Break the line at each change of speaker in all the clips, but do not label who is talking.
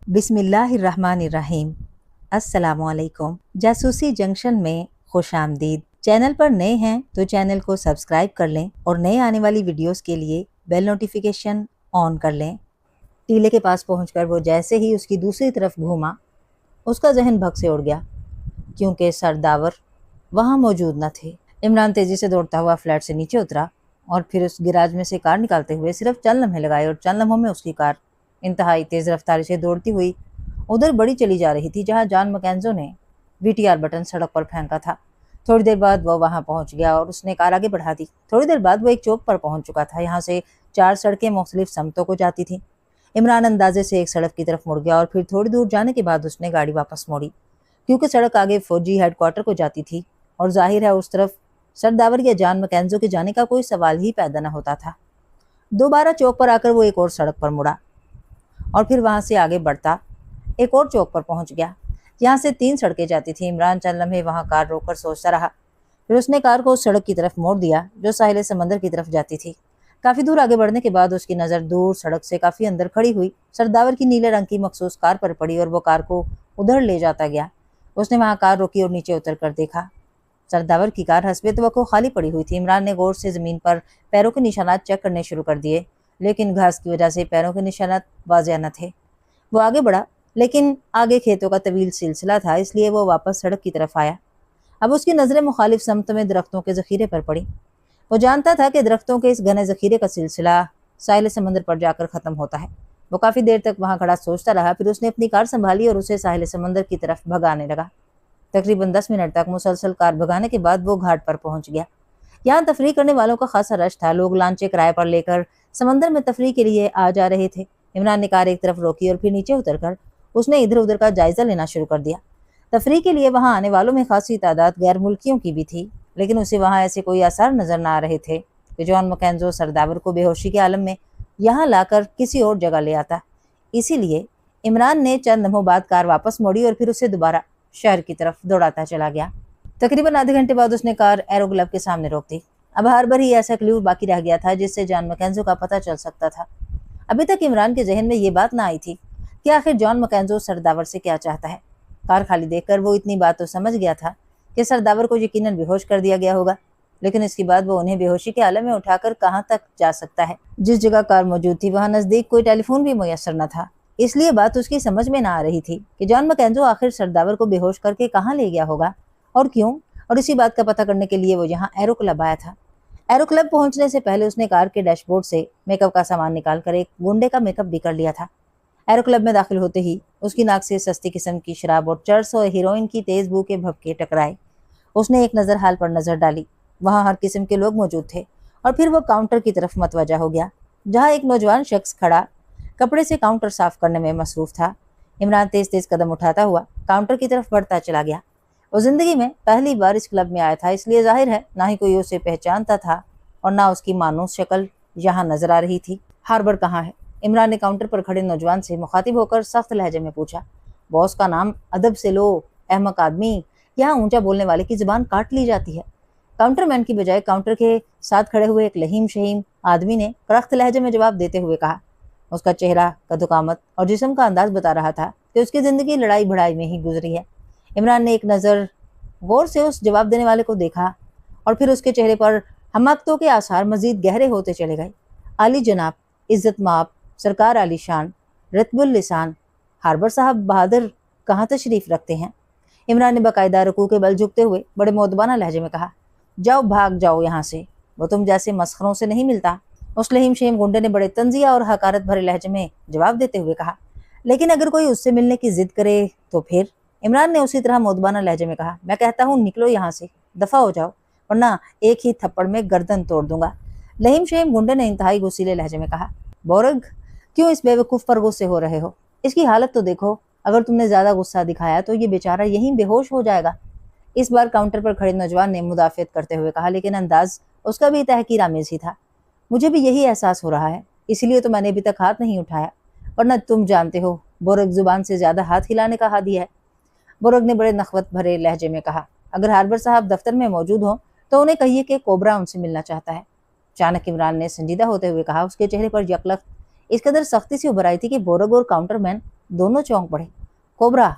बिस्मिल्लाहिर्रहमानिर्रहीम। अस्सलामुअलैकुम। जासूसी जंक्शन में खुश आमदीद। चैनल पर नए हैं तो चैनल को सब्सक्राइब कर लें और नए आने वाली वीडियोस के लिए बेल नोटिफिकेशन ऑन कर लें। टीले के पास पहुंचकर वो जैसे ही उसकी दूसरी तरफ घूमा, उसका जहन भग से उड़ गया, क्योंकि सरदावर वहाँ मौजूद न थे। इमरान तेजी से दौड़ता हुआ फ्लैट से नीचे उतरा और फिर उस गिराज में से कार निकालते हुए सिर्फ चंद लम्हे लगाए और चंद लम्हों में उसकी कार इंतहाई तेज रफ्तारी से दौड़ती हुई उधर बड़ी चली जा रही थी जहां जॉन मैकेंजो ने वीटीआर बटन सड़क पर फेंका था। थोड़ी देर बाद वो वहां पहुंच गया और उसने कार आगे बढ़ा दी। थोड़ी देर बाद वो एक चौक पर पहुंच चुका था। यहाँ से 4 सड़कें मुख्तलिफ समतों को जाती थी। इमरान अंदाजे से एक सड़क की तरफ मुड़ गया और फिर थोड़ी दूर जाने के बाद उसने गाड़ी वापस मोड़ी, क्योंकि सड़क आगे फौजी हेडक्वार्टर को जाती थी और जाहिर है उस तरफ सरदावर या जॉन मैकेंजो के जाने का कोई सवाल ही पैदा न होता था। दोबारा चौक पर आकर वो एक और सड़क पर मुड़ा और फिर वहां से आगे बढ़ता एक और चौक पर पहुंच गया। यहाँ से 3 सड़कें जाती थी। इमरान चंद लम्हे वहां कार रोककर सोचता रहा, फिर उसने कार को उस सड़क की तरफ मोड़ दिया जो साहिल समंदर की तरफ जाती थी। काफी दूर आगे बढ़ने के बाद उसकी नजर दूर सड़क से काफी अंदर खड़ी हुई सरदावर की नीले रंग की मखसूस कार पर पड़ी और वो कार को उधर ले जाता गया। उसने वहां कार रोकी और नीचे उतर कर देखा। सरदावर की कार हस्बे तवक्को खाली पड़ी हुई थी। इमरान ने गौर से जमीन पर पैरों के निशानात चेक करने शुरू कर दिए, लेकिन घास की वजह से पैरों के निशानात वाज़ेह न थे। वो आगे बढ़ा, लेकिन आगे खेतों का तवील सिलसिला था, इसलिए वो वापस सड़क की तरफ आया। अब उसकी नजरें मुखालिफ समत में दरख्तों के जखीरे पर पड़ी। वो जानता था कि दरख्तों के इस घने जखीरे का सिलसिला साहिल समंदर पर जाकर खत्म होता है। वो काफी देर तक वहां खड़ा सोचता रहा, फिर उसने अपनी कार संभाली और उसे साहिल समंदर की तरफ भगाने लगा। तकरीबन 10 मिनट तक मुसलसल कार भगाने के बाद वो घाट पर पहुंच गया। यहाँ तफरीह करने वालों का खासा रश था। लोग लांचे किराए पर लेकर समंदर में तफरीह के लिए आ जा रहे थे। इमरान ने कार एक तरफ रोकी और फिर नीचे उतरकर उसने इधर उधर का जायजा लेना शुरू कर दिया। तफरीह के लिए वहां आने वालों में खासी तादाद गैर मुल्कियों की भी थी, लेकिन उसे वहां ऐसे कोई आसार नजर न आ रहे थे कि जॉन मैकेंजो सरदावर को बेहोशी के आलम में यहाँ लाकर किसी और जगह ले आता। इसीलिए इमरान ने चंद लम्हों बाद कार वापस मोड़ी और फिर उसे दोबारा शहर की तरफ दौड़ाता चला गया। तकरीबन आधे घंटे बाद उसने कार एरो क्लब के सामने रोक दी। अब हर बार ही ऐसा क्लू बाकी रह गया था जिससे जॉन मैकेंजो का पता चल सकता था। अभी तक इमरान के जहन में ये बात ना आई थी कि आखिर जॉन मैकेंजो सरदावर से क्या चाहता है। कार खाली देखकर वो इतनी बात तो समझ गया था कि सरदावर को यकीनन बेहोश कर दिया गया होगा, लेकिन इसके बाद वो उन्हें बेहोशी के आलम में उठाकर कहाँ तक जा सकता है। जिस जगह कार मौजूद थी वहां नजदीक कोई टेलीफोन भी मुयसर न था, इसलिए बात उसकी समझ में ना आ रही थी कि जॉन मैकेंजो आखिर सरदावर को बेहोश करके कहाँ ले गया होगा और क्यों। और इसी बात का पता करने के लिए वो यहाँ एरो क्लब आया था। एरो क्लब पहुंचने से पहले उसने कार के डैशबोर्ड से मेकअप का सामान निकालकर एक गुंडे का मेकअप भी कर लिया था। एरो क्लब में दाखिल होते ही उसकी नाक से सस्ती किस्म की शराब और चर्स और हीरोइन की तेज बू के भभके टकराए। उसने एक नजर हाल पर नजर डाली, वहां हर किस्म के लोग मौजूद थे, और फिर वो काउंटर की तरफ मतवजा हो गया जहाँ एक नौजवान शख्स खड़ा कपड़े से काउंटर साफ करने में मसरूफ था। इमरान तेज तेज कदम उठाता हुआ काउंटर की तरफ बढ़ता चला गया। वो जिंदगी में पहली बार इस क्लब में आया था, इसलिए जाहिर है ना ही कोई उसे पहचानता था और ना उसकी मानूस शक्ल यहाँ नजर आ रही थी। हार्बर कहाँ है? इमरान ने काउंटर पर खड़े नौजवान से मुखातिब होकर सख्त लहजे में पूछा। बॉस का नाम अदब से लो अहमक आदमी, यहाँ ऊंचा बोलने वाले की जुबान काट ली जाती है। काउंटरमैन की बजाय काउंटर के साथ खड़े हुए एक लहीम शहीम आदमी ने करख्त लहजे में जवाब देते हुए कहा। उसका चेहरा, कदुकामत और जिस्म का अंदाज बता रहा था कि उसकी जिंदगी लड़ाई भड़ाई में ही गुजरी है। इमरान ने एक नज़र गौर से उस जवाब देने वाले को देखा और फिर उसके चेहरे पर हमाकतों के आसार मजीद गहरे होते चले गए। आली जनाब, इज्जत माप, सरकार आली शान, रतबुल लिसान, हार्बर साहब बहादुर कहाँ तशरीफ रखते हैं? इमरान ने बाकायदा रुकू के बल झुकते हुए बड़े मोदबाना लहजे में कहा। जाओ, भाग जाओ यहाँ से, वो तुम जैसे मस्खरों से नहीं मिलता। उस लहीम शेम गुंडे ने बड़े तंजिया और हकारत भरे लहजे में जवाब देते हुए कहा। लेकिन अगर कोई उससे मिलने की जिद करे तो फिर? इमरान ने उसी तरह मोदबाना लहजे में कहा। मैं कहता हूँ निकलो यहाँ से, दफा हो जाओ, वरना एक ही थप्पड़ में गर्दन तोड़ दूंगा। लहीम शेम गुंडे ने इंतहाई गुस्सीले लहजे में कहा। बोरग, क्यों इस बेवकूफ पर गुस्से हो रहे हो? इसकी हालत तो देखो, अगर तुमने ज्यादा गुस्सा दिखाया तो ये बेचारा यहीं बेहोश हो जाएगा। इस बार काउंटर पर खड़े नौजवान ने मुदाफियत करते हुए कहा, लेकिन अंदाज उसका भी तहकीर आमेज ही था। मुझे भी यही एहसास हो रहा है, इसीलिए तो मैंने अभी तक हाथ नहीं उठाया, वरना तुम जानते हो बोरग जुबान से ज्यादा हाथ हिलाने का हादी है। बोरग ने बड़े नखवत भरे लहजे में कहा। अगर हार्बर साहब दफ्तर में मौजूद हो तो उन्हें कहिए कि कोबरा उनसे मिलना चाहता है। अचानक इमरान ने संजीदा होते हुए कहा। उसके चेहरे पर यकलख्त इस कदर सख्ती से उभर आई थी कि बोरग और काउंटरमैन दोनों चौंक पड़े। कोबरा?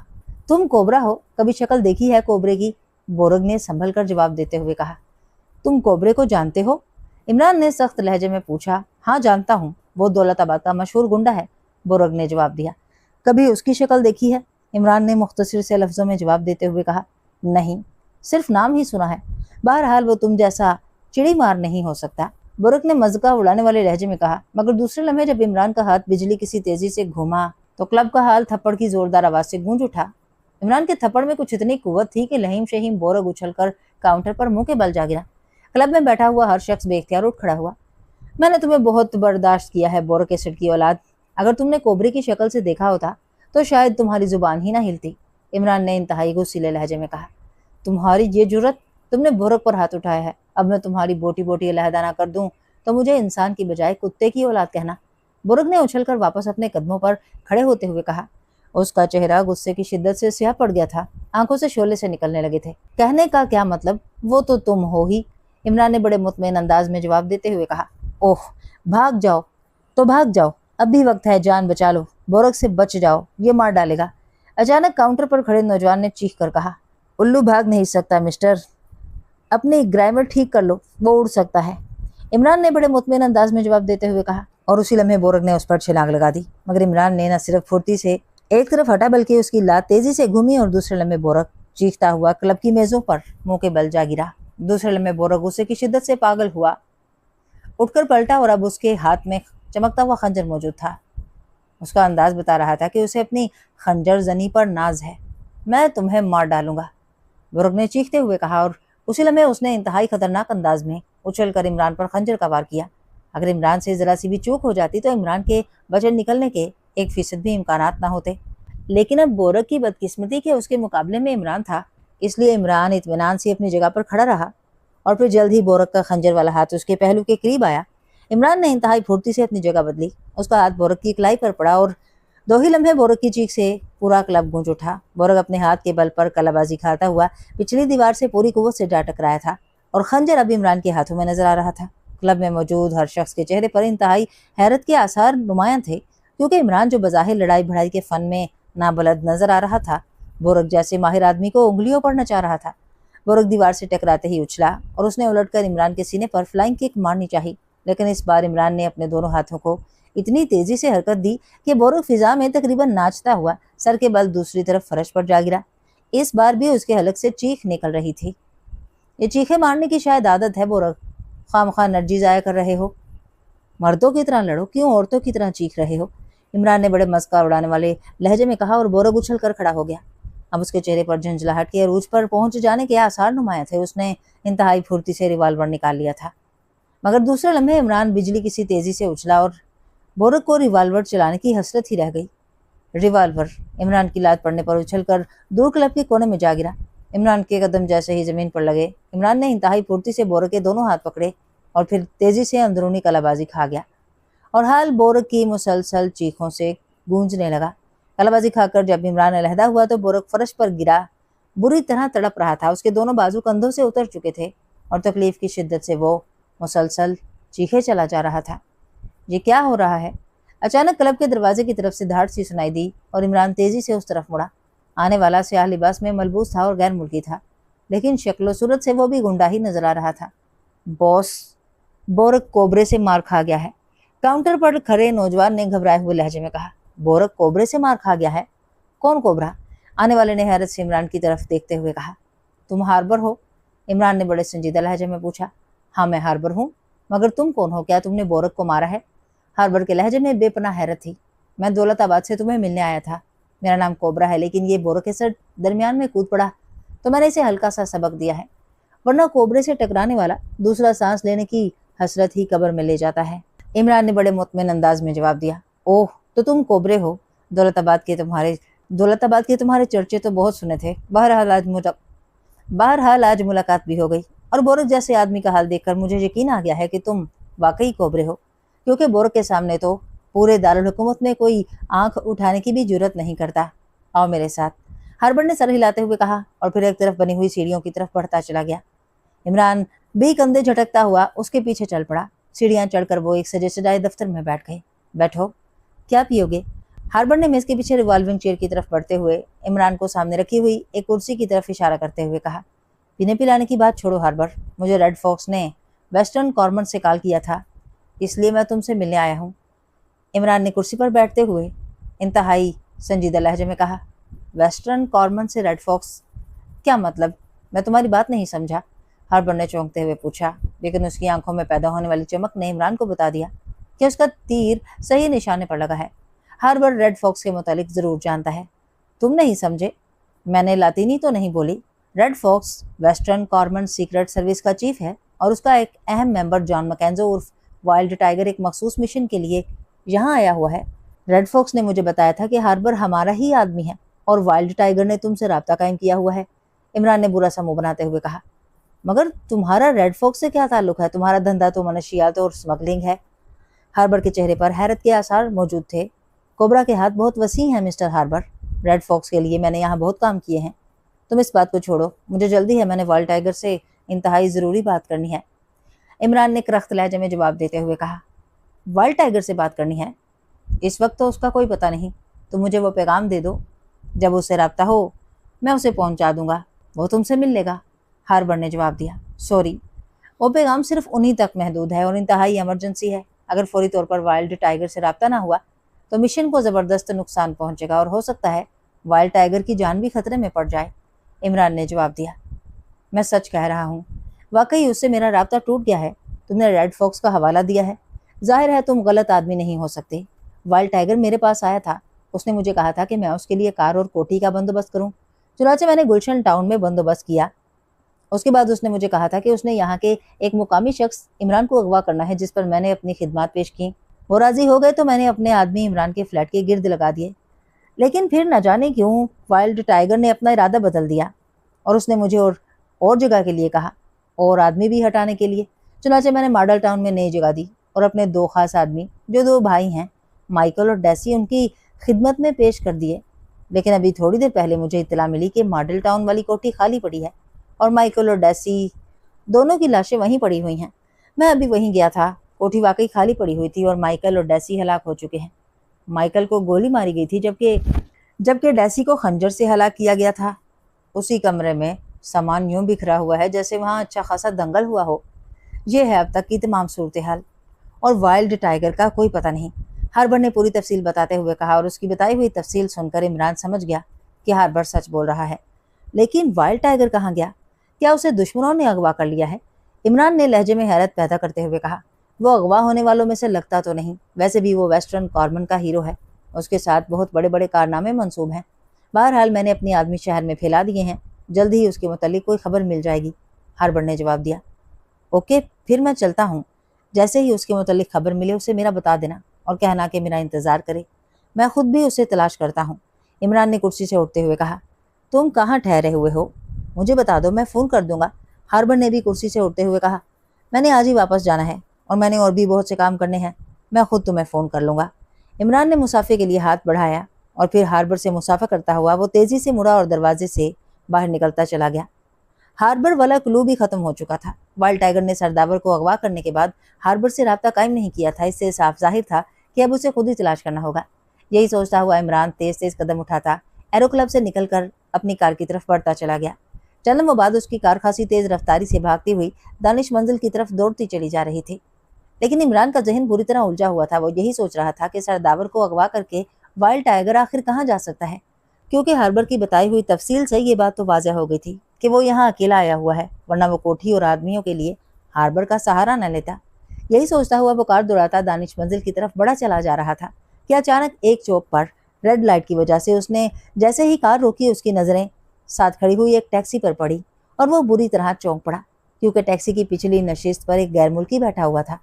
तुम कोबरा हो? कभी शक्ल देखी है कोबरे की? बोरग ने संभल कर जवाब देते हुए कहा। तुम कोबरे को जानते हो? इमरान ने सख्त लहजे में पूछा। हाँ जानता हूँ, वो दौलताबाद का मशहूर गुंडा है, बोरग ने जवाब दिया। कभी उसकी शक्ल देखी है? इमरान ने मुख्तसर से लफ्जों में जवाब देते हुए कहा। नहीं, सिर्फ नाम ही सुना है। बहरहाल वो तुम जैसा चिड़ी मार नहीं हो सकता, बोरग ने मज़ाक उड़ाने वाले लहजे में कहा। मगर दूसरे लम्हे जब इमरान का हाथ बिजली किसी तेजी से घूमा तो क्लब का हाल थप्पड़ की जोरदार आवाज से गूंज उठा। इमरान के थप्पड़ में कुछ इतनी कुव्वत थी कि लहीम शहीम बोरग उछलकर काउंटर पर मुंह के बल जा गिरा। क्लब में बैठा हुआ हर शख्स बेख्तियार उठ खड़ा हुआ। मैंने तुम्हें बहुत बर्दाश्त किया है बोरग एसिड की औलाद। अगर तुमने कोबरे की शक्ल से देखा होता तो शायद तुम्हारी जुबान ही ना हिलती, इमरान ने इंतहाई गुस्सीले लहजे में कहा। तुम्हारी ये जुर्रत, तुमने बोरग पर हाथ उठाया है। अब मैं तुम्हारी बोटी बोटी अलहदा ना कर दूं तो मुझे इंसान की बजाय कुत्ते की औलाद कहना, बोरग ने उछलकर वापस अपने कदमों पर खड़े होते हुए कहा। उसका चेहरा गुस्से की शिद्दत से स्याह पड़ गया था, आंखों से शोले से निकलने लगे थे। कहने का क्या मतलब, वो तो तुम हो ही, इमरान ने बड़े मुतमईन अंदाज में जवाब देते हुए कहा। ओह, भाग जाओ तो भाग जाओ, अब भी वक्त है, जान बचा लो, बोरग से बच जाओ, ये मार डालेगा। अचानक काउंटर पर खड़े नौजवान ने चीख कर कहा। उल्लू भाग नहीं सकता मिस्टर, अपनी ग्रामर ठीक कर लो, वो उड़ सकता है, इमरान ने बड़े मुतमईन अंदाज में जवाब देते हुए कहा। और उसी लम्हे बोरग ने उस पर छलांग लगा दी। मगर इमरान ने न सिर्फ फुर्ती से एक तरफ हटा बल्कि उसकी लात तेजी से घूमी और दूसरे लम्हे बोरग चीखता हुआ क्लब की मेजों पर मुंह के बल जा गिरा। दूसरे लम्हे बोरग गुस्से की शिद्दत से पागल हुआ, उठकर पलटा और अब उसके हाथ में चमकता हुआ खंजर मौजूद था। उसका अंदाज बता रहा था कि उसे अपनी खंजर जनी पर नाज है। मैं तुम्हें मार डालूंगा, बोरग ने चीखते हुए कहा और उसी लम्हे उसने इंतहाई खतरनाक अंदाज में उछलकर इमरान पर खंजर का वार किया। अगर इमरान से जरा सी भी चूक हो जाती तो इमरान के बचन निकलने के 1% भी इम्कानात ना होते। लेकिन अब बोरग की बदकिस्मती के उसके मुकाबले में इमरान था, इसलिए इमरान इत्मीनान से अपनी जगह पर खड़ा रहा और फिर जल्द ही बोरग का खंजर वाला हाथ उसके पहलू के करीब आया। इमरान ने इंतहाई फुर्ती से अपनी जगह बदली, उसका हाथ बोरग की कलाई पर पड़ा और दो ही लम्हे बोरग की चीख से पूरा क्लब गूंज उठा। बोरग अपने हाथ के बल पर कलाबाजी खाता हुआ पिछली दीवार से पूरी कुव्वत से जा टकराया था और खंजर अब इमरान के हाथों में नजर आ रहा था। क्लब में मौजूद हर शख्स के चेहरे पर इंतहाई हैरत के आसार नुमायां थे, क्योंकि इमरान जो बज़ाहिर लड़ाई भड़ाई के फन में नाबलद नजर आ रहा था, बोरग जैसे माहिर आदमी को उंगलियों पर नचा रहा था। बोरग दीवार से टकराते ही उछला और उसने उलटकर इमरान के सीने पर फ्लाइंग किक मारनी चाही, लेकिन इस बार इमरान ने अपने दोनों हाथों को इतनी तेजी से हरकत दी कि बोरग फिजा में तकरीबन नाचता हुआ सर के बल दूसरी तरफ फर्श पर जा गिरा। इस बार भी उसके हलक से चीख निकल रही थी। ये चीखें मारने की शायद आदत है बोरग, खामखा एनर्जी जाया कर रहे हो, मर्दों की तरह लड़ो, क्यों औरतों की तरह चीख रहे हो, इमरान ने बड़े मस्का उड़ाने वाले लहजे में कहा और बोरग उछल कर खड़ा हो गया। अब उसके चेहरे पर झंझलाहट के अरूज पर पहुंच जाने के आसार नुमाया थे। उसने इंतहाई फुर्ती से रिवाल्वर निकाल लिया था, मगर दूसरे लम्हे इमरान बिजली किसी तेजी से उछला और बोरग को रिवाल्वर चलाने की हसरत ही रह गई। रिवाल्वर इमरान की लात पड़ने पर उछलकर दूर क्लब के कोने में जा गिरा। इमरान के कदम जैसे ही जमीन पर लगे, इमरान ने इंतहाई फुर्ती से बोरग के दोनों हाथ पकड़े और फिर तेजी से अंदरूनी कलाबाजी खा गया और हाल बोरग की मुसलसल चीखों से गूंजने लगा। कलाबाजी खाकर जब इमरान अलहदा हुआ तो बोरग फर्श पर गिरा बुरी तरह तड़प रहा था। उसके दोनों बाजू कंधों से उतर चुके थे और तकलीफ की शिद्दत से वो मुसलसल चीखे चला जा रहा था। ये क्या हो रहा है? अचानक क्लब के दरवाजे की तरफ से धाड़ सी सुनाई दी और इमरान तेजी से उस तरफ मुड़ा। आने वाला स्याह लिबास में मलबूस था और गैर मुल्की था, लेकिन शक्लो सूरत से वो भी गुंडा ही नजर आ रहा था। बॉस, बोरग कोबरे से मार खा गया है, काउंटर पर खड़े नौजवान ने घबराए हुए लहजे में कहा। बोरग कोबरे से मार खा गया है? कौन कोबरा? आने वाले ने हैरत से इमरान की तरफ देखते हुए कहा। तुम हार्बर हो? इमरान ने बड़े संजीदा लहजे में पूछा। हाँ मैं हार्बर हूँ, मगर तुम कौन हो? क्या तुमने बोरग को मारा है? हार्बर के लहजे में बेपनाह हैरत थी। मैं दौलताबाद से तुम्हें मिलने आया था, मेरा नाम कोबरा है, लेकिन ये बोरग के सर दरमियान में कूद पड़ा तो मैंने इसे हल्का सा सबक दिया है, वरना कोबरे से टकराने वाला दूसरा सांस लेने की हसरत ही कब्र में ले जाता है, इमरान ने बड़े मुतमिन अंदाज में जवाब दिया। ओह, तो तुम कोबरे हो? दौलताबाद के तुम्हारे चर्चे तो बहुत सुने थे। बहरहाल आज मुलाकात भी हो गई और बोरग जैसे आदमी का हाल देखकर मुझे यकीन आ गया है कि तुम वाकई कोबरे हो, क्योंकि बोरग के सामने तो पूरे दारुल हुकूमत में कोई आंख उठाने की भी जुर्रत नहीं करता। आओ मेरे साथ, हार्बर ने सर हिलाते हुए कहा और फिर एक तरफ बनी हुई सीढ़ियों की तरफ बढ़ता चला गया। इमरान भी कंधे झटकता हुआ उसके पीछे चल पड़ा। सीढ़ियां चढ़कर वो एक सजे सजाए दफ्तर में बैठ गए। बैठो, क्या पियोगे? हार्बर ने मेज के पीछे रिवॉल्विंग चेयर की तरफ बढ़ते हुए इमरान को सामने रखी हुई एक कुर्सी की तरफ इशारा करते हुए कहा, पीने पिलाने की बात छोड़ो हार्बर, मुझे रेड फॉक्स ने वेस्टर्न कॉर्नर से कॉल किया था, इसलिए मैं तुमसे मिलने आया हूँ। इमरान ने कुर्सी पर बैठते हुए इंतहाई संजीदा लहजे में कहा, वेस्टर्न कॉर्नर से रेड फॉक्स, क्या मतलब? मैं तुम्हारी बात नहीं समझा, हार्बर ने चौंकते हुए पूछा, लेकिन उसकी आंखों में पैदा होने वाली चमक ने इमरान को बता दिया कि उसका तीर सही निशाने पर लगा है। हार्बर रेड फॉक्स के मुतालिक जरूर जानता है। तुम नहीं समझे, मैंने लातीनी तो नहीं बोली। Red fox western corner secret service का चीफ है और उसका एक अहम मेंबर जॉन मैकेंजो उर्फ वाइल्ड टाइगर एक मखसूस मिशन के लिए यहाँ आया हुआ है। रेड फॉक्स ने मुझे बताया था कि हार्बर हमारा ही आदमी है और वाइल्ड टाइगर ने तुमसे राब्ता कायम किया हुआ है। इमरान ने बुरा सा मुंह बनाते हुए कहा, मगर तुम्हारा रेड फॉक्स से क्या ताल्लुक है? तुम्हारा धंधा तो मनशियात और स्मगलिंग है। हार्बर के चेहरे पर हैरत के आसार मौजूद थे। कोबरा के हाथ बहुत वसी हैं मिस्टर हार्बर, रेड फॉक्स के लिए मैंने यहाँ बहुत काम किए हैं। तुम इस बात को छोड़ो, मुझे जल्दी है, मैंने वाइल्ड टाइगर से इंतहाई ज़रूरी बात करनी है। इमरान ने करख्त लहजे में जवाब देते हुए कहा, वाइल्ड टाइगर से बात करनी है? इस वक्त तो उसका कोई पता नहीं, तुम मुझे वो पैगाम दे दो, जब उससे रब्ता हो मैं उसे पहुंचा दूंगा, वो तुमसे मिल लेगा। हार्बर ने जवाब दिया, सॉरी, वो पैगाम सिर्फ उन्हीं तक महदूद है और इंतहाई इमरजेंसी है। अगर फौरी तौर पर वाइल्ड टाइगर से रब्ता ना हुआ तो मिशन को ज़बरदस्त नुकसान पहुंचेगा और हो सकता है वाइल्ड टाइगर की जान भी खतरे में पड़ जाए। इमरान ने जवाब दिया, मैं सच कह रहा हूँ, वाकई उससे मेरा राब्ता टूट गया है। तुमने रेड फॉक्स का हवाला दिया है, जाहिर है तुम गलत आदमी नहीं हो सकते। वाइल्ड टाइगर मेरे पास आया था, उसने मुझे कहा था कि मैं उसके लिए कार और कोठी का बंदोबस्त करूँ, चुनाचे मैंने गुलशन टाउन में बंदोबस्त किया। उसके बाद उसने मुझे कहा था कि उसने यहाँ के एक मुकामी शख्स इमरान को अगवा करना है, जिस पर मैंने अपनी खिदमत पेश की। वो राजी हो गए तो मैंने अपने आदमी इमरान के फ्लैट के गिर्द लगा दिए, लेकिन फिर न जाने क्यों वाइल्ड टाइगर ने अपना इरादा बदल दिया और उसने मुझे और जगह के लिए कहा और आदमी भी हटाने के लिए। चुनाचे मैंने मॉडल टाउन में नई जगह दी और अपने दो खास आदमी, जो दो भाई हैं, माइकल और डेसी, उनकी खिदमत में पेश कर दिए। लेकिन अभी थोड़ी देर पहले मुझे इत्तला मिली कि मॉडल टाउन वाली कोठी खाली पड़ी है और माइकल और डेसी दोनों की लाशें वहीं पड़ी हुई हैं। मैं अभी वहीं गया था, कोठी वाकई खाली पड़ी हुई थी और माइकल और डेसी हलाक हो चुके हैं। माइकल को गोली मारी गई थी जबकि डेसी को खंजर से हलाक किया गया था। उसी कमरे में सामान यूं बिखरा हुआ है जैसे वहाँ अच्छा खासा दंगल हुआ हो। ये है अब तक की तमाम सूरत हाल, और वाइल्ड टाइगर का कोई पता नहीं। हार्बर ने पूरी तफसील बताते हुए कहा और उसकी बताई हुई तफसील सुनकर इमरान समझ गया कि हार्बर सच बोल रहा है। लेकिन वाइल्ड टाइगर कहाँ गया? क्या उसे दुश्मनों ने अगवा कर लिया है? इमरान ने लहजे में हैरत पैदा करते हुए कहा, वो अगवा होने वालों में से लगता तो नहीं, वैसे भी वो वेस्टर्न कॉर्नर का हीरो है, उसके साथ बहुत बड़े बड़े कारनामे मंसूब हैं। बहरहाल मैंने अपने आदमी शहर में फैला दिए हैं, जल्द ही उसके मुतालिक कोई खबर मिल जाएगी। हार्बर ने जवाब दिया, ओके, फिर मैं चलता हूँ। जैसे ही उसके मुतालिक खबर मिले उसे मेरा बता देना और कहना कि मेरा इंतज़ार करे, मैं खुद भी उसे तलाश करता हूँ। इमरान ने कुर्सी से उठते हुए कहा, तुम कहाँ ठहरे हुए हो? मुझे बता दो, मैं फ़ोन कर दूंगा। हार्बर ने भी कुर्सी से उठते हुए कहा, मैंने आज ही वापस जाना है और मैंने और भी बहुत से काम करने हैं, मैं खुद तुम्हें फ़ोन कर लूँगा। इमरान ने मुसाफे के लिए हाथ बढ़ाया और फिर हार्बर से मुसाफा करता हुआ वो तेज़ी से मुड़ा और दरवाजे से बाहर निकलता चला गया। हार्बर वाला क्लू भी खत्म हो चुका था। वाइल्ड टाइगर ने सरदावर को अगवा करने के बाद हार्बर से राब्ता कायम नहीं किया था, इससे साफ जाहिर था कि अब उसे खुद ही तलाश करना होगा। यही सोचता हुआ इमरान तेज तेज कदम उठाता एरो क्लब से निकलकर अपनी कार की तरफ बढ़ता चला गया। चंद लम्हों बाद उसकी कार खासी तेज रफ्तारी से भागती हुई दानिश मंजिल की तरफ दौड़ती चली जा रही थी। लेकिन इमरान का जहन बुरी तरह उलझा हुआ था। वो यही सोच रहा था कि सरदावर को अगवा करके वाइल्ड टाइगर आखिर कहाँ जा सकता है, क्योंकि हार्बर की बताई हुई तफसील से ये बात तो वाज़ह हो गई थी कि वो यहाँ अकेला आया हुआ है, वरना वो कोठी और आदमियों के लिए हार्बर का सहारा न लेता। यही सोचता हुआ वो कार दौड़ाता दानिश मंजिल की तरफ बड़ा चला जा रहा था कि अचानक एक चौक पर रेड लाइट की वजह से उसने जैसे ही कार रोकी उसकी नज़रें साथ खड़ी हुई एक टैक्सी पर पड़ी और वो बुरी तरह चौंक पड़ा, क्योंकि टैक्सी की पिछली नशिस्त पर एक गैर मुल्की बैठा हुआ था।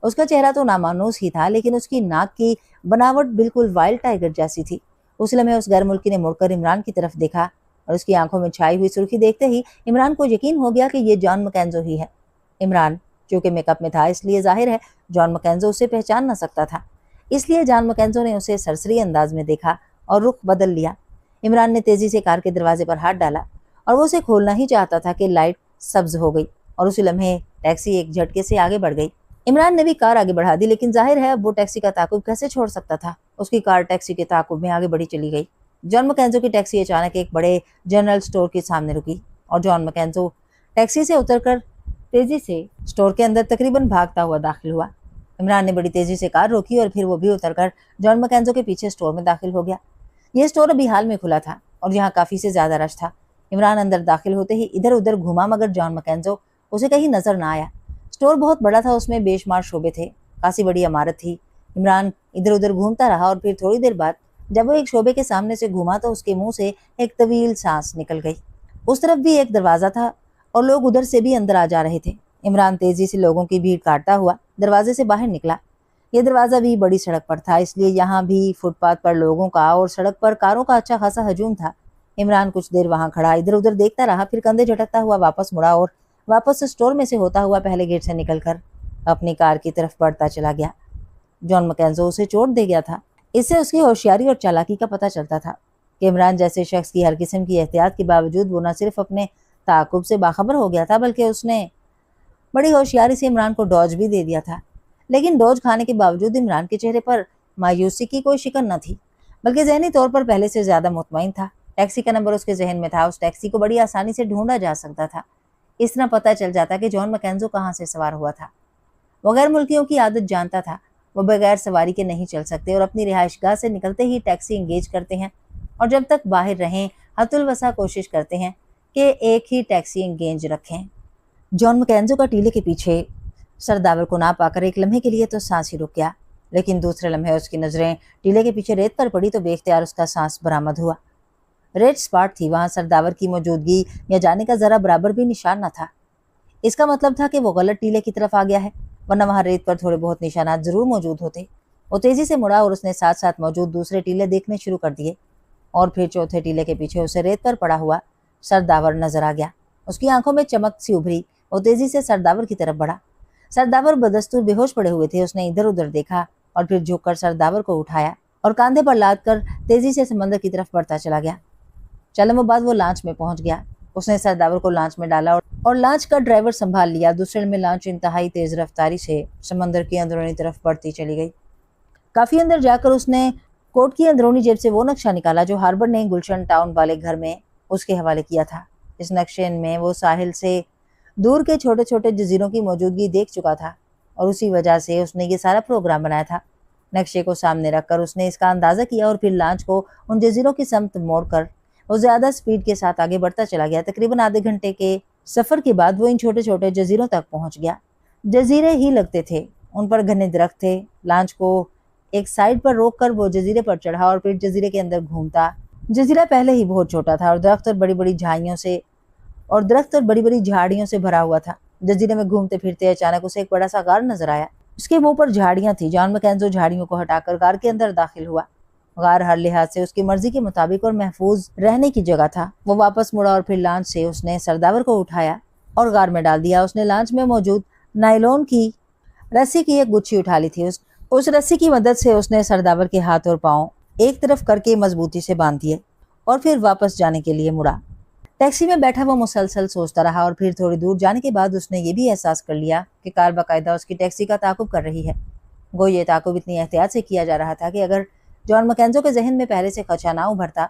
उसका चेहरा तो नामानूस ही था, लेकिन उसकी नाक की बनावट बिल्कुल वाइल्ड टाइगर जैसी थी। उस लम्हे उस गैर मुल्की ने मुड़कर इमरान की तरफ देखा और उसकी आंखों में छाई हुई सुर्खी देखते ही इमरान को यकीन हो गया कि ये जॉन मैकेंजो ही है। इमरान चूंकि मेकअप में था, इसलिए जाहिर है जॉन मैकेंजो उसे पहचान न सकता था, इसलिए जॉन मैकेंजो ने उसे सरसरी अंदाज में देखा और रुख बदल लिया। इमरान ने तेजी से कार के दरवाजे पर हाथ डाला और वो उसे खोलना ही चाहता था कि लाइट सब्ज हो गई और उसी लम्हे टैक्सी एक झटके से आगे बढ़ गई। इमरान ने भी कार आगे बढ़ा दी, लेकिन जाहिर है अब वो टैक्सी का ताकुब कैसे छोड़ सकता था। اس کی کار ٹیکسی کے تعاقب میں آگے بڑھی چلی گئی۔ جان مکینزو کی ٹیکسی اچانک ایک بڑے جنرل اسٹور کے سامنے رکی اور جان مکینزو ٹیکسی سے اتر کر تیزی سے اسٹور کے اندر تقریباً بھاگتا ہوا داخل ہوا۔ عمران نے بڑی تیزی سے کار روکی اور پھر وہ بھی اتر کر جان مکینزو کے پیچھے اسٹور میں داخل ہو گیا۔ یہ اسٹور ابھی حال میں کھلا تھا اور یہاں کافی سے زیادہ رش تھا۔ عمران اندر داخل ہوتے ہی ادھر ادھر گھوما مگر جان مکینزو اسے کہیں نظر نہ آیا۔ اسٹور بہت بڑا تھا، اس میں بے شمار شعبے تھے، خاصی بڑی عمارت تھی۔ عمران ادھر ادھر گھومتا رہا اور پھر تھوڑی دیر بعد جب وہ ایک شعبے کے سامنے سے گھوما تو اس کے منہ سے ایک طویل سانس نکل گئی۔ اس طرف بھی ایک دروازہ تھا اور لوگ ادھر سے بھی اندر آ جا رہے تھے۔ عمران تیزی سے لوگوں کی بھیڑ کاٹتا ہوا دروازے سے باہر نکلا۔ یہ دروازہ بھی بڑی سڑک پر تھا، اس لیے یہاں بھی فٹ پاتھ پر لوگوں کا اور سڑک پر کاروں کا اچھا خاصا ہجوم تھا۔ عمران کچھ دیر وہاں کھڑا ادھر ادھر دیکھتا رہا، پھر کندھے جھٹکتا ہوا واپس مڑا اور واپس اسٹور میں سے ہوتا ہوا پہلے گیٹ سے نکل کر اپنی کار کی طرف بڑھتا چلا گیا۔ جان مکینزو اسے چوٹ دے گیا تھا۔ اس سے اس کی ہوشیاری اور چالاکی کا پتہ چلتا تھا کہ عمران جیسے شخص کی ہر قسم کی احتیاط کے باوجود وہ نہ صرف اپنے تعاقب سے باخبر ہو گیا تھا بلکہ اس نے بڑی ہوشیاری سے عمران کو ڈوج بھی دے دیا تھا۔ لیکن ڈوج کھانے کے باوجود عمران کے چہرے پر مایوسی کی کوئی شکن نہ تھی، بلکہ ذہنی طور پر پہلے سے زیادہ مطمئن تھا۔ ٹیکسی کا نمبر اس کے ذہن میں تھا، اس ٹیکسی کو بڑی آسانی سے ڈھونڈا جا سکتا تھا۔ اس طرح پتہ چل جاتا کہ جان مکینزو کہاں سے سوار ہوا تھا۔ وہ غیر ملکیوں کی عادت جانتا تھا، وہ بغیر سواری کے نہیں چل سکتے اور اپنی رہائش گاہ سے نکلتے ہی ٹیکسی انگیج کرتے ہیں اور جب تک باہر رہیں حد الوسع کوشش کرتے ہیں کہ ایک ہی ٹیکسی انگیج رکھیں۔ جان مکینزو کا ٹیلے کے پیچھے سرداور کو نہ پا کر ایک لمحے کے لیے تو سانس ہی رک گیا، لیکن دوسرے لمحے اس کی نظریں ٹیلے کے پیچھے ریت پر پڑی تو بے اختیار اس کا سانس برآمد ہوا۔ ریڈ سپاٹ تھی، وہاں سرداور کی موجودگی یا جانے کا ذرا برابر بھی نشان نہ تھا۔ اس کا مطلب تھا کہ وہ غلط ٹیلے کی طرف آ گیا ہے، ورنہ وہاں ریت پر تھوڑے بہت نشانات ضرور موجود ہوتے۔ وہ تیزی سے مڑا اور اس نے ساتھ ساتھ موجود دوسرے ٹیلے دیکھنے شروع کر دیے اور پھر چوتھے ٹیلے کے پیچھے اسے ریت پر پڑا ہوا سرداور نظر آ گیا۔ اس کی آنکھوں میں چمک سی ابھری، وہ تیزی سے سرداور کی طرف بڑھا۔ سرداور بدستور بے ہوش پڑے ہوئے تھے، اس نے ادھر ادھر دیکھا اور پھر جھک کر سرداور کو اٹھایا اور کاندھے پر لاد کر تیزی سے سمندر کی طرف بڑھتا چلا گیا۔ چند لمحوں بعد وہ لانچ میں پہنچ گیا۔ اس نے سرداور کو لانچ میں ڈالا اور لانچ کا ڈرائیور سنبھال لیا۔ دوسرے میں لانچ انتہائی تیز رفتاری سے سمندر کی اندرونی طرف بڑھتی چلی گئی۔ کافی اندر جا کر اس نے کوٹ کی اندرونی جیب سے وہ نقشہ نکالا جو ہاربر نے گلشن ٹاؤن والے گھر میں اس کے حوالے کیا تھا۔ اس نقشے میں وہ ساحل سے دور کے چھوٹے چھوٹے جزیروں کی موجودگی دیکھ چکا تھا اور اسی وجہ سے اس نے یہ سارا پروگرام بنایا تھا۔ نقشے کو سامنے رکھ کر اس نے اس کا اندازہ کیا اور پھر لانچ کو ان جزیروں کی سمت موڑ کر وہ زیادہ سپیڈ کے ساتھ آگے بڑھتا چلا گیا۔ تقریباً آدھے گھنٹے کے سفر کے بعد وہ ان چھوٹے چھوٹے جزیروں تک پہنچ گیا۔ جزیرے ہی لگتے تھے، ان پر گھنے درخت تھے۔ لانچ کو ایک سائیڈ پر روک کر وہ جزیرے پر چڑھا اور پھر جزیرے کے اندر گھومتا۔ جزیرہ پہلے ہی بہت چھوٹا تھا اور درخت اور بڑی بڑی جھاڑیوں سے بھرا ہوا تھا۔ جزیرے میں گھومتے پھرتے اچانک اسے ایک بڑا سا غار نظر آیا۔ اس کے منہ پر جھاڑیاں تھیں۔ جان مکینزو جھاڑیوں کو ہٹا کر غار کے اندر داخل ہوا۔ غار ہر لحاظ سے اس کی مرضی کے مطابق اور محفوظ رہنے کی جگہ تھا۔ وہ واپس مڑا اور پھر لانچ سے اس نے سرداور کو اٹھایا اور غار میں ڈال دیا۔ اس نے لانچ میں موجود نائلون کی رسی کی ایک گچھی اٹھا لی تھی۔ اس رسی کی مدد سے اس نے سرداور کے ہاتھ اور پاؤں ایک طرف کر کے مضبوطی سے باندھ دیے اور پھر واپس جانے کے لیے مڑا۔ ٹیکسی میں بیٹھا وہ مسلسل سوچتا رہا اور پھر تھوڑی دور جانے کے بعد اس نے یہ بھی احساس کر لیا کہ کار باقاعدہ اس کی ٹیکسی کا تعاقب کر رہی ہے۔ گو یہ تعاقب اتنی احتیاط سے کیا جا رہا تھا کہ اگر جان مکینزو کے ذہن میں پہلے سے خدشہ نہ ابھرتا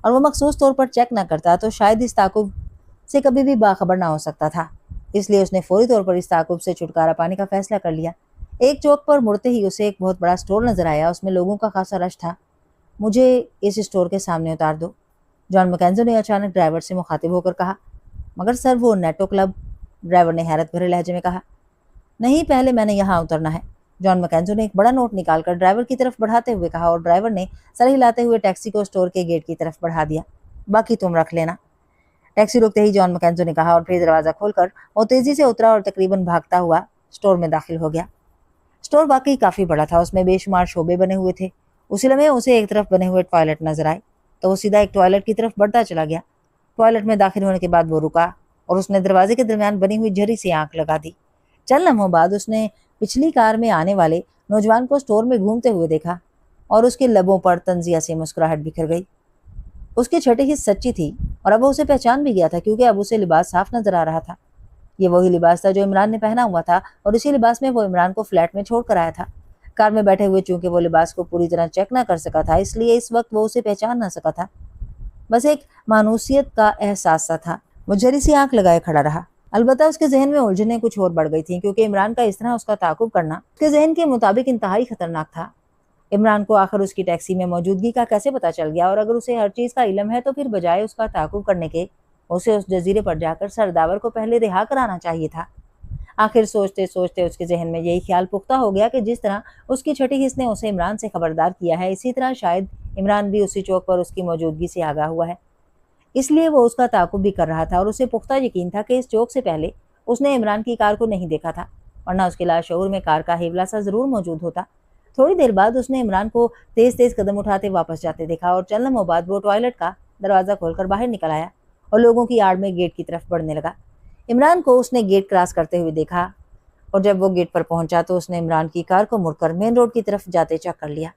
اور وہ مخصوص طور پر چیک نہ کرتا تو شاید اس تعاقب سے کبھی بھی باخبر نہ ہو سکتا تھا۔ اس لیے اس نے فوری طور پر اس تعاقب سے چھٹکارا پانے کا فیصلہ کر لیا۔ ایک چوک پر مڑتے ہی اسے ایک بہت بڑا اسٹور نظر آیا، اس میں لوگوں کا خاصا رش تھا۔ مجھے اس اسٹور کے سامنے اتار دو، جان مکینزو نے اچانک ڈرائیور سے مخاطب ہو کر کہا۔ مگر سر وہ نیٹو کلب، ڈرائیور نے حیرت بھرے لہجے میں کہا۔ نہیں، پہلے میں نے یہاں اترنا ہے، جان مکینزو نے ایک بڑا نوٹ نکال کر ڈرائیور کی طرف بڑھاتے ہوئے کہا اور ڈرائیور نے سر ہلاتے ہوئے ٹیکسی کو اسٹور کے گیٹ کی طرف بڑھا دیا۔ باقی تم رکھ لینا۔ ٹیکسی رکتے ہی جان مکینزو نے کہا اور پھر دروازہ کھول کر وہ تیزی سے اترا اور تقریباً بھاگتا ہوا اسٹور میں داخل ہو گیا۔ اسٹور واقعی کافی بڑا تھا، اس میں بے شمار شعبے بنے ہوئے تھے۔ اسی لمحے اسے ایک طرف بنے ہوئے ٹوائلٹ نظر آئے تو وہ سیدھا ایک ٹوائلٹ کی طرف بڑھتا چلا گیا۔ ٹوائلٹ میں داخل ہونے کے بعد وہ رکا اور اس نے دروازے کے درمیان بنی ہوئی جھری سے آنکھ لگا دی۔ چند لمحوں بعد اس نے پچھلی کار میں آنے والے نوجوان کو اسٹور میں گھومتے ہوئے دیکھا اور اس کے لبوں پر طنزیہ سے مسکراہٹ بکھر گئی۔ اس کی چھٹی حس سچی تھی اور اب وہ اسے پہچان بھی گیا تھا کیونکہ اب اسے لباس صاف نظر آ رہا تھا۔ یہ وہی لباس تھا جو عمران نے پہنا ہوا تھا اور اسی لباس میں وہ عمران کو فلیٹ میں چھوڑ کر آیا تھا۔ कार में बैठे हुए चूंकि वो लिबास को पूरी तरह चेक ना कर सका था, इसलिए इस वक्त वो उसे पहचान ना सका था। बस एक मानूसियत का एहसास सा था। वो जरी सी आंख लगाए खड़ा रहा। अलबत्ता उसके जहन में उलझनें कुछ और बढ़ गई थीं, क्योंकि इमरान का इस तरह उसका ताकुब करना उसके जहन के मुताबिक इंतहाई खतरनाक था। इमरान को आखिर उसकी टैक्सी में मौजूदगी का कैसे पता चल गया, और अगर उसे हर चीज का इल्म है तो फिर बजाय उसका ताकुब करने के उसे उस जजीरे पर जाकर सरदावर को पहले रिहा कराना चाहिए था। आखिर सोचते सोचते उसके जहन में यही ख्याल पुख्ता हो गया कि जिस तरह उसकी छठी हिस्स ने उसे इमरान से खबरदार किया है, इसी तरह शायद इमरान भी उसी चौक पर उसकी मौजूदगी से आगाह हुआ है। इसलिए वो उसका ताकुब भी कर रहा था, और उसे पुख्ता यकीन था कि इस चौक से पहले उसने इमरान की कार को नहीं देखा था, वरना उसके लाशऊर में कार का हेवला सा जरूर मौजूद होता। थोड़ी देर बाद उसने इमरान को तेज तेज कदम उठाते वापस जाते देखा, और चंद लम्हों बाद वो टॉयलेट का दरवाजा खोलकर बाहर निकल आया और लोगों की आड़ में गेट की तरफ बढ़ने लगा। इमरान को उसने गेट क्रॉस करते हुए देखा, और जब वो गेट पर पहुंचा तो उसने इमरान की कार को मुड़कर मेन रोड की तरफ जाते चेक कर लिया।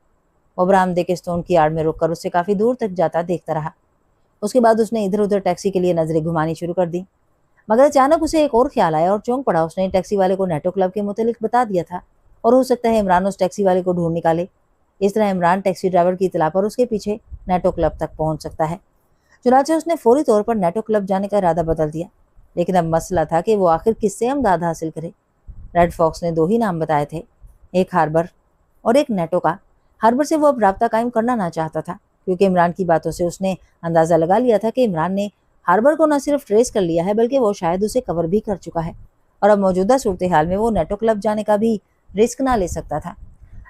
वो बरामदे के स्टोन की आड़ में रुककर उससे काफी दूर तक जाता देखता रहा। उसके बाद उसने इधर उधर टैक्सी के लिए नजरें घुमानी शुरू कर दी, मगर अचानक उसे एक और ख्याल आया और चौंक पड़ा। उसने टैक्सी वाले को नेटो क्लब के मुतालिक बता दिया था, और हो सकता है इमरान उस टैक्सी वाले को ढूंढ निकाले। इस तरह इमरान टैक्सी ड्राइवर की इतला पर उसके पीछे नेटो क्लब तक पहुंच सकता है। चुनाचे उसने फौरी तौर पर नेटो क्लब जाने का इरादा बदल दिया, लेकिन अब मसला था कि वो आखिर किससे अमदाद हासिल करे। रेड फॉक्स ने 2 ही नाम बताए थे, एक हार्बर और एक नेटो का। हार्बर से वो अब राब्ता कायम करना ना चाहता था, क्योंकि इमरान की बातों से उसने अंदाजा लगा लिया था कि इमरान ने हार्बर को न सिर्फ ट्रेस कर लिया है, बल्कि वो शायद उसे कवर भी कर चुका है, और अब मौजूदा सूरत हाल में वो नेटो क्लब जाने का भी रिस्क ना ले सकता था।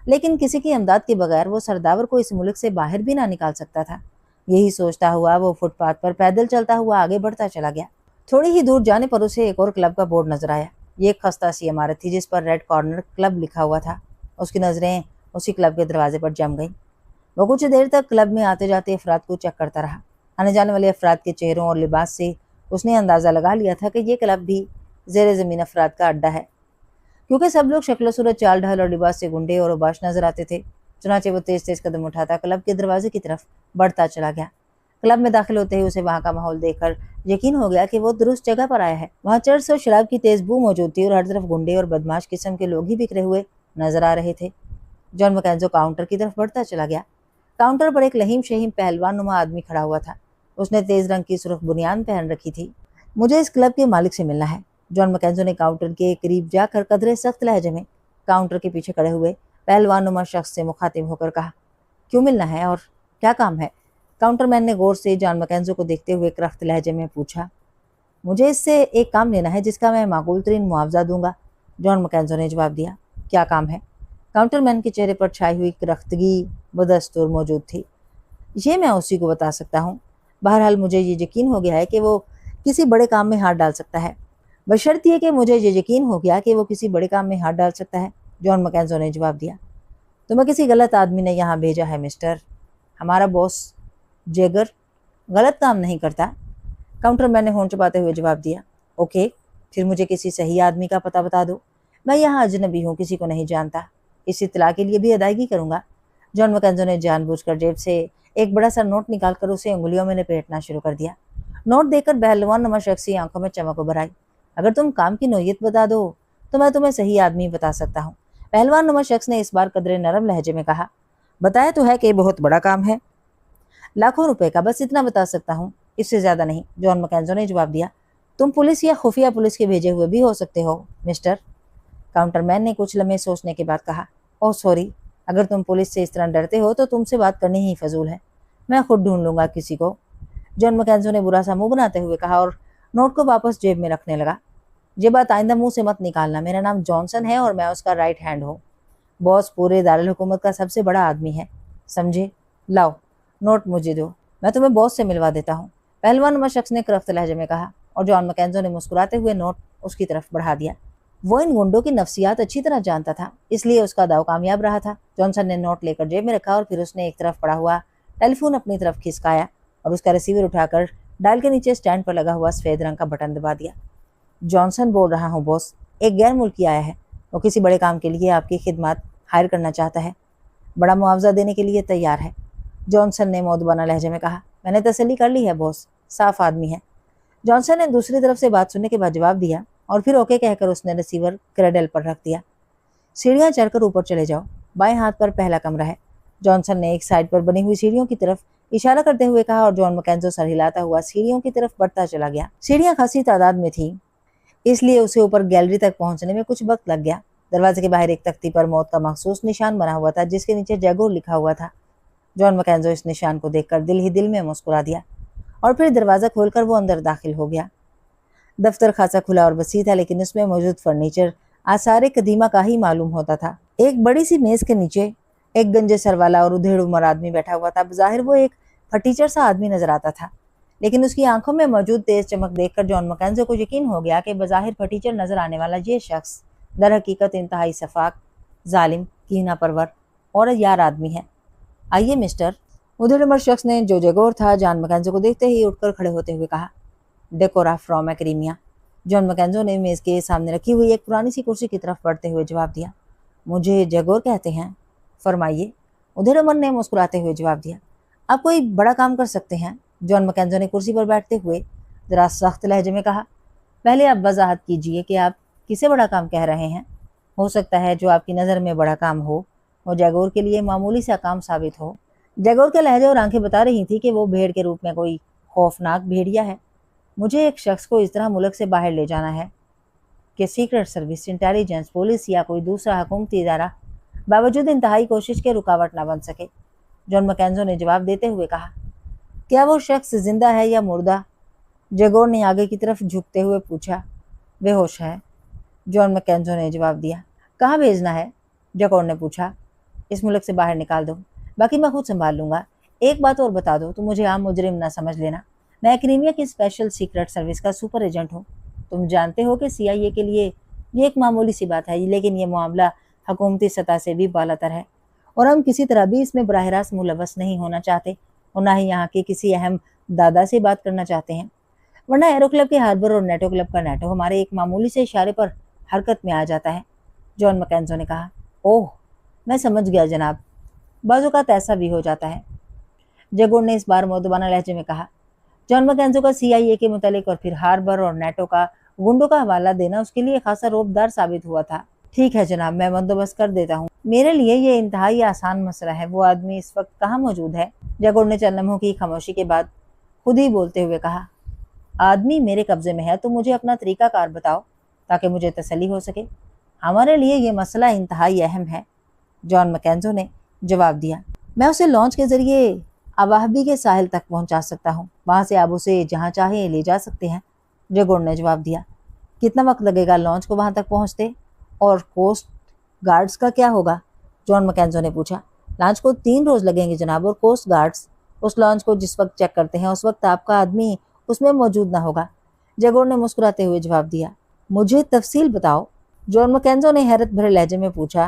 लेकिन किसी की अमदाद के बगैर वो सरदावर को इस मुल्क से बाहर भी ना निकाल सकता था। यही सोचता हुआ वो फुटपाथ पर पैदल चलता हुआ आगे बढ़ता चला गया। थोड़ी ही दूर जाने पर उसे एक और क्लब का बोर्ड नजर आया। ये एक खस्ता सी इमारत थी जिस पर रेड कॉर्नर क्लब लिखा हुआ था। उसकी नजरें उसी क्लब के दरवाजे पर जम गईं। वो कुछ देर तक क्लब में आते जाते अफराद को चेक करता रहा। आने जाने वाले अफराद के चेहरों और लिबास से उसने अंदाजा लगा लिया था कि ये क्लब भी जेर जमीन अफराद का अड्डा है, क्योंकि सब लोग शक्ल सूरत, चाल ढाल और लिबास से गुंडे और उबाश नजर आते थे। चुनाचे वो तेज तेज कदम उठाता क्लब के दरवाजे की तरफ बढ़ता चला गया। क्लब में दाखिल होते ही उसे वहां का माहौल देखकर यकीन हो गया कि वो दुरुस्त जगह पर आया है। वहां चर्च और शराब की तेज बू मौजूद थी, और हर तरफ गुंडे और बदमाश किस्म के लोग ही बिखरे हुए नजर आ रहे थे। जॉन मैकेंजो काउंटर की तरफ बढ़ता चला गया। काउंटर पर एक लहीम शहीम पहलवान नुमा आदमी खड़ा हुआ था। उसने तेज रंग की सुर्ख बुनियान पहन रखी थी। मुझे इस क्लब के मालिक से मिलना है, जॉन मैकेंजो ने काउंटर के करीब जाकर कदरे सख्त लहजे में काउंटर के पीछे खड़े हुए पहलवान नुमा शख्स से मुखातिब होकर कहा। क्यों मिलना है और क्या काम है? काउंटरमैन ने गौर से जॉन मैकेंजो को देखते हुए करख्त लहजे में पूछा। मुझे इससे एक काम लेना है जिसका मैं माकूल तरीन मुआवजा दूंगा, जॉन मैकेंजो ने जवाब दिया। क्या काम है? काउंटरमैन के चेहरे पर छाई हुई करख्तगी बदस्तूर मौजूद थी। ये मैं उसी को बता सकता हूँ। बहरहाल मुझे ये यकीन हो गया है कि वो किसी बड़े काम में हाथ डाल सकता है। बशर्ते कि मुझे ये यकीन हो गया कि वो किसी बड़े काम में हाथ डाल सकता है, जॉन मैकेंजो ने जवाब दिया। तुम्हें किसी गलत आदमी ने यहाँ भेजा है मिस्टर। हमारा बॉस जेगर गलत काम नहीं करता, काउंटरमैन ने होंठ चबाते हुए जवाब दिया। ओके, फिर मुझे किसी सही आदमी का पता बता दो। मैं यहाँ अजनबी हूँ, किसी को नहीं जानता। इस इत्तला के लिए भी अदायगी करूंगा। जॉन मैकेंजो ने जानबूझकर जेब से एक बड़ा सा नोट निकालकर उसे उंगलियों में लपेटना शुरू कर दिया। नोट देखकर पहलवान नुमा शख्स की आंखों में चमक उभर आई। अगर तुम काम की नोयत बता दो तो मैं तुम्हें सही आदमी बता सकता हूँ, पहलवान नुमा शख्स ने इस बार कदरे नरम लहजे में कहा। बताया तो है कि बहुत बड़ा काम है, लाखों रुपए का, बस इतना बता सकता हूँ, इससे ज्यादा नहीं, जॉन मैकेंजो ने जवाब दिया। तुम पुलिस या खुफिया पुलिस के भेजे हुए भी हो सकते हो मिस्टर, काउंटरमैन ने कुछ लम्हे सोचने के बाद कहा। ओह सॉरी, अगर तुम पुलिस से इस तरह डरते हो तो तुमसे बात करनी ही फजूल है, मैं खुद ढूंढ लूंगा किसी को, जॉन मैकेंजो ने बुरा सा मुंह बनाते हुए कहा और नोट को वापस जेब में रखने लगा। ये बात आइंदा मुंह से मत निकालना, मेरा नाम जॉनसन है और मैं उसका राइट हैंड हूँ। बॉस पूरे दारुल हुकूमत का सबसे बड़ा आदमी है, समझे? लाओ नोट मुझे दो, मैं तुम्हें बॉस से मिलवा देता हूँ, पहलवान नुमा शख्स ने करफ्त लहजे में कहा, और जॉन मैकेंजो ने मुस्कुराते हुए नोट उसकी तरफ बढ़ा दिया। वो इन गुंडों की नफ्सियात अच्छी तरह जानता था, इसलिए उसका दाव कामयाब रहा था। जॉनसन ने नोट लेकर जेब में रखा और फिर उसने एक तरफ पड़ा हुआ टेलीफोन अपनी तरफ खिसकाया और उसका रिसीवर उठाकर डायल के नीचे स्टैंड पर लगा हुआ सफेद रंग का बटन दबा दिया। जॉनसन बोल रहा हूँ बॉस, एक गैर मुल्की आया है, वो किसी बड़े काम के लिए आपकी खिदमत हायर करना चाहता है, बड़ा मुआवजा देने के लिए तैयार है, जॉनसन ने मौदबाना लहजे में कहा। मैंने तसल्ली कर ली है बॉस, साफ आदमी है, जॉनसन ने दूसरी तरफ से बात सुनने के बाद जवाब दिया और फिर ओके कहकर उसने रिसीवर क्रेडल पर रख दिया। सीढ़ियां चढ़कर ऊपर चले जाओ, बाएं हाथ पर पहला कमरा है। जॉनसन ने एक साइड पर बनी हुई सीढ़ियों की तरफ इशारा करते हुए कहा और जॉन मैकेंजो सर हिलाता हुआ सीढ़ियों की तरफ बढ़ता चला गया। सीढ़ियां खासी तादाद में थी, इसलिए उसे ऊपर गैलरी तक पहुंचने में कुछ वक्त लग गया। दरवाजे के बाहर एक तख्ती पर मौत का मखसूस निशान बना हुआ था, जिसके नीचे जैगोर लिखा हुआ था। जॉन मैकेंजो इस निशान को देखकर दिल ही दिल में मुस्कुरा दिया और फिर दरवाजा खोलकर वो अंदर दाखिल हो गया। दफ्तर खासा खुला और वसी था, लेकिन उसमें मौजूद फर्नीचर आसार कदीमा का ही मालूम होता था। एक बड़ी सी मेज के नीचे एक गंजे सर वाला और उधेड़ उम्र आदमी बैठा हुआ था। बज़ाहिर वो एक फटीचर सा आदमी नजर आता था, लेकिन उसकी आंखों में मौजूद तेज चमक देखकर जॉन मैकेंजो को यकीन हो गया कि बज़ाहिर फटीचर नजर आने वाला ये शख्स दर हकीकत इंतहाई सफाक, जालिम, कीना परवर और यार आदमी है। आइए मिस्टर, उधेड़ उम्र शख्स ने, जो जैगोर था, जॉन मैकेंजो को देखते ही उठकर खड़े होते हुए कहा। डेकोरा फ्रॉम क्रीमिया। जॉन मैकेंजो ने मेज के सामने रखी हुई एक पुरानी सी कुर्सी की तरफ बढ़ते हुए जवाब दिया। मुझे जैगोर कहते हैं। फरमाइए, उधेड़ उम्र ने मुस्कुराते हुए जवाब दिया। आप कोई बड़ा काम कर सकते हैं। जॉन मैकेंजो ने कुर्सी पर बैठते हुए जरा सख्त लहजे में कहा। पहले आप वजाहत कीजिए कि आप किसे बड़ा काम कह रहे हैं। हो सकता है जो आपकी नज़र में बड़ा काम हो वो जैगोर के लिए मामूली सा काम साबित हो। जैगोर के लहजे और आंखें बता रही थी कि वो भेड़ के रूप में कोई खौफनाक भेड़िया है। मुझे एक शख्स को इस तरह मुल्क से बाहर ले जाना है कि सीक्रेट सर्विस, इंटेलिजेंस, पुलिस या कोई दूसरा हुकूमती इदारा बावजूद इंतहाई कोशिश के रुकावट ना बन सके। जॉन मैकेंजो ने जवाब देते हुए कहा। क्या वो शख्स जिंदा है या मुर्दा? जैगोर ने आगे की तरफ झुकते हुए पूछा। बेहोश है, जॉन मैकेंजो ने जवाब दिया। कहाँ भेजना है? जैगोर ने पूछा। इस मुल्क से बाहर निकाल दो, बाकी मैं खुद संभाल लूंगा। एक बात और बता दो, तुम मुझे आम मुजरिम ना समझ लेना। मैं क्रीमिया की स्पेशल सीक्रेट सर्विस का सुपर एजेंट हूँ। तुम जानते हो कि CIA के लिए ये एक मामूली सी बात है, लेकिन ये मामला हुकूमती सतह से भी बालातर है और हम किसी तरह भी इसमें बराह रास्त मुलव्वस नहीं होना चाहते और ना ही यहाँ के किसी अहम दादा से बात करना चाहते हैं, वरना एरो क्लब के हार्बर और नेटो क्लब का नेटो हमारे एक मामूली से इशारे पर हरकत में आ जाता है। जॉन मैकेंजो ने कहा। ओह, मैं समझ गया जनाब, बाज़-औक़ात ऐसा भी हो जाता है। जैगोर ने इस बार मुअद्दबाना लहजे में कहा। जॉन मैकेंजो का CIA के मुतालिक और फिर हार्बर और नेटो का गुंडों का हवाला देना उसके लिए खासा रौबदार साबित हुआ था। ठीक है जनाब, मैं बंदोबस्त कर देता हूँ। मेरे लिए ये इंतहाई आसान मसला है। वो आदमी इस वक्त कहाँ मौजूद है? जैगोर ने चंद लम्हों की खामोशी के बाद खुद ही बोलते हुए कहा। आदमी मेरे कब्जे में है, तो मुझे अपना तरीकाकार बताओ ताकि मुझे तसल्ली हो सके। हमारे लिए ये मसला इंतहाई अहम है, जॉन मैकेंजो ने जवाब दिया। मैं उसे लॉन्च के जरिए अवाहबी के साहिल तक पहुंचा सकता हूं, वहां से आप उसे जहां चाहे ले जा सकते हैं। जैगोर ने जवाब दिया। कितना वक्त लगेगा लॉन्च को वहां तक पहुंचते? और कोस्ट गार्ड्स का क्या होगा? जॉन मैकेंजो ने पूछा। लॉन्च को 3 रोज लगेंगे जनाब, और कोस्ट गार्ड्स उस लॉन्च को जिस वक्त चेक करते हैं उस वक्त आपका आदमी उसमें मौजूद ना होगा। जैगोर ने मुस्कुराते हुए जवाब दिया। मुझे तफसील बताओ, जॉन मैकेंजो ने हैरत भरे लहजे में पूछा।